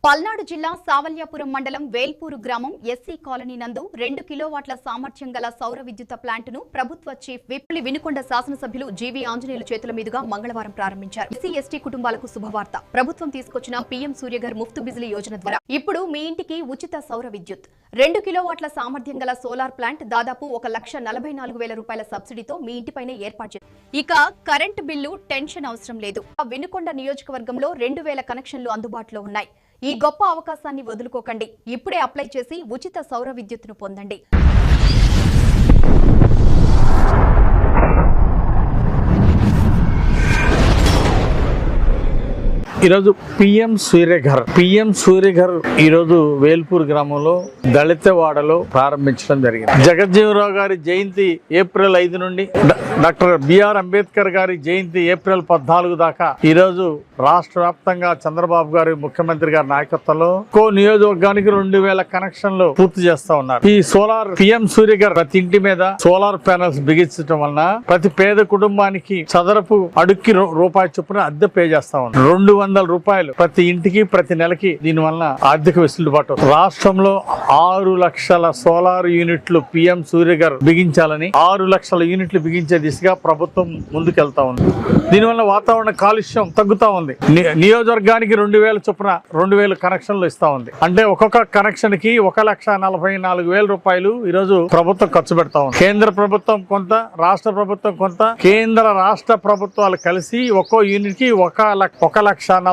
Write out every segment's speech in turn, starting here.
పల్నాడు జిల్లా సావల్యాపురం మండలం వేల్పూరు గ్రామం ఎస్సీ కాలనీ నందు 2 కిలోవాట్ల సామర్థ్యం గల సౌర విద్యుత్ ప్లాంటును ప్రభుత్వ చీఫ్ విప్ వినుకొండ శాసనసభ్యులు జీవీ ఆంజనేయులు చేతుల మీదుగా మంగళవారం ప్రారంభించారు. ఎస్సీ ఎస్టీ కుటుంబాలకు శుభవార్త. ప్రభుత్వం తీసుకొచ్చిన పీఎం సూర్యఘర్ ముఫ్త్ బిజిలీ యోజన ద్వారా ఇప్పుడు మీ ఇంటికి ఉచిత సౌర విద్యుత్. 2 కిలోవాట్ల సామర్థ్యం గల సోలార్ ప్లాంట్ దాదాపు 1,44,000 రూపాయల సబ్సిడీతో మీ ఇంటిపైనే ఏర్పాటు చేశారు. ఇక కరెంట్ బిల్లు టెన్షన్ అవసరం లేదు. వినుకొండ నియోజకవర్గంలో 2,000 కనెక్షన్లు అందుబాటులో ఉన్నాయి. ఈ గొప్ప అవకాశాన్ని వదులుకోకండి. ఇప్పుడే అప్లై చేసి ఉచిత సౌర విద్యుత్తును పొందండి. ఈరోజు పిఎం సూర్యఘర్ ఈరోజు వేల్పూర్ గ్రామంలో దళితవాడలో ప్రారంభించడం జరిగింది. జగజ్జీవనరావు గారి జయంతి ఏప్రిల్ 5 నుండి డాక్టర్ బిఆర్ అంబేద్కర్ గారి జయంతి ఏప్రిల్ 14 దాకా ఈరోజు రాష్ట్ర వ్యాప్తంగా చంద్రబాబు గారి ముఖ్యమంత్రి గారి నాయకత్వంలో నియోజకవర్గానికి 2,000 కనెక్షన్లు పూర్తి చేస్తా ఉన్నారు. ఈ సోలార్ పిఎం సూర్యఘర్ ప్రతి ఇంటి మీద సోలార్ ప్యానెల్స్ బిగించడం వలన ప్రతి పేద కుటుంబానికి చదరపు అడుక్కి రూపాయి చొప్పున అద్దె పే చేస్తా ఉన్నారు. 200 రూపాయలు ప్రతి ఇంటికి ప్రతి నెలకి దీని వలన ఆర్థిక వెసులుబాటు. రాష్ట్రంలో 6 లక్షల సోలార్ యూనిట్లు పిఎం సూర్యఘర్ బిగించాలని 6 లక్షల యూనిట్లు బిగించే దిశగా ప్రభుత్వం ముందుకెళ్తా ఉంది. దీనివల్ల వాతావరణ కాలుష్యం తగ్గుతా ఉంది. నియోజకవర్గానికి 2,000 చొప్పున 2,000 కనెక్షన్లు ఇస్తా ఉంది. అంటే ఒక్కొక్క కనెక్షన్ కి 1,44,000 రూపాయలు ఈరోజు ప్రభుత్వం ఖర్చు పెడతా ఉంది. కేంద్ర ప్రభుత్వం కొంత, రాష్ట్ర ప్రభుత్వం కొంత. కేంద్ర రాష్ట్ర ప్రభుత్వాలు కలిసి ఒక్కో యూనిట్ కి 1,44,000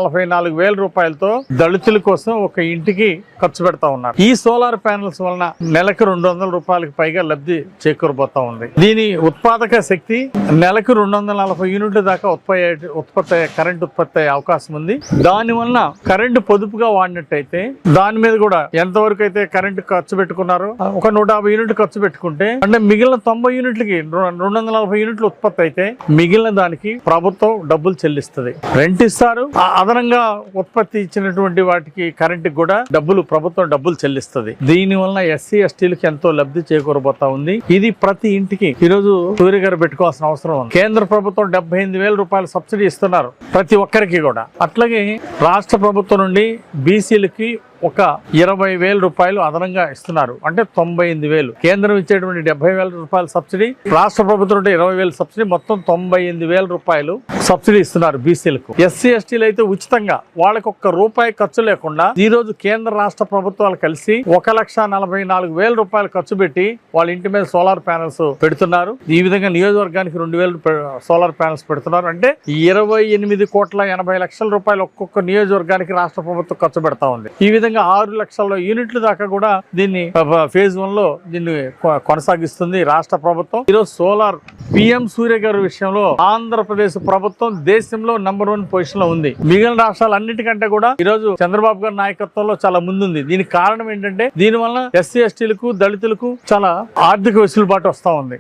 రూపాయలతో దళితుల కోసం ఒక ఇంటికి ఖర్చు పెడతా ఉన్నారు. ఈ సోలార్ ప్యానెల్స్ వలన నెలకు 200 రూపాయలకు పైగా లబ్ధి చేకూరబోతా ఉంది. దీని ఉత్పాదక శక్తి నెలకు 240 యూనిట్ల దాకా కరెంట్ ఉత్పత్తి అయ్యే అవకాశం ఉంది. దాని వలన కరెంటు పొదుపుగా వాడినట్టయితే దాని మీద కూడా ఎంతవరకు అయితే కరెంటు ఖర్చు పెట్టుకున్నారో ఒక 150 యూనిట్లు ఖర్చు పెట్టుకుంటే అంటే మిగిలిన 90 యూనిట్లకి 240 యూనిట్లు ఉత్పత్తి అయితే మిగిలిన దానికి ప్రభుత్వం డబ్బులు చెల్లిస్తుంది. రెంట్ ఇస్తారు. అదనంగా ఉత్పత్తి ఇచ్చినటువంటి వాటికి కరెంట్ కూడా ప్రభుత్వం డబ్బులు చెల్లిస్తుంది. దీని వలన ఎస్సీ ఎస్టీలకు ఎంతో లబ్ధి చేకూరబోతా ఉంది. ఇది ప్రతి ఇంటికి ఈరోజు సూర్యఘర్ పెట్టుకోవాల్సిన అవసరం ఉంది. కేంద్ర ప్రభుత్వం 78,000 రూపాయలు సబ్సిడీ ఇస్తున్నారు ప్రతి ఒక్కరికి కూడా. అట్లాగే రాష్ట్ర ప్రభుత్వం నుండి బీసీలకి ఒక 20,000 రూపాయలు అదనంగా ఇస్తున్నారు. అంటే 98,000. కేంద్రం ఇచ్చేటువంటి 70,000 రూపాయల సబ్సిడీ, రాష్ట్ర ప్రభుత్వం నుండి 20,000 సబ్సిడీ, మొత్తం 98,000 రూపాయలు సబ్సిడీ ఇస్తున్నారు బీసీలకు. ఎస్సీ ఎస్టీలు అయితే ఉచితంగా వాళ్ళకి ఒక్క రూపాయి ఖర్చు లేకుండా ఈ రోజు కేంద్ర రాష్ట్ర ప్రభుత్వాలు కలిసి 1,44,000 రూపాయలు ఖర్చు పెట్టి వాళ్ళ ఇంటి మీద సోలార్ ప్యానెల్స్ పెడుతున్నారు. ఈ విధంగా నియోజకవర్గానికి 2,000 సోలార్ ప్యానెల్స్ పెడుతున్నారు. అంటే 28,80,00,000 రూపాయలు ఒక్కొక్క నియోజకవర్గానికి రాష్ట్ర ప్రభుత్వం ఖర్చు పెడతా ఉంది. ఈ విధంగా 6 లక్షల యూనిట్ల దాకా కూడా దీన్ని ఫేజ్ 1 లో దీన్ని కొనసాగిస్తుంది రాష్ట్ర ప్రభుత్వం. ఈరోజు సోలార్ పిఎం సూర్యఘర్ విషయంలో ఆంధ్రప్రదేశ్ ప్రభుత్వం దేశంలో నంబర్ 1 పొజిషన్ లో ఉంది. మిగిలిన రాష్ట్రాలన్నిటికంటే కూడా ఈరోజు చంద్రబాబు గారి నాయకత్వంలో చాలా ముందుంది. దీనికి కారణం ఏంటంటే దీని వలన ఎస్సీ ఎస్టీలకు దళితులకు చాలా ఆర్థిక వెసులుబాటు వస్తా ఉంది.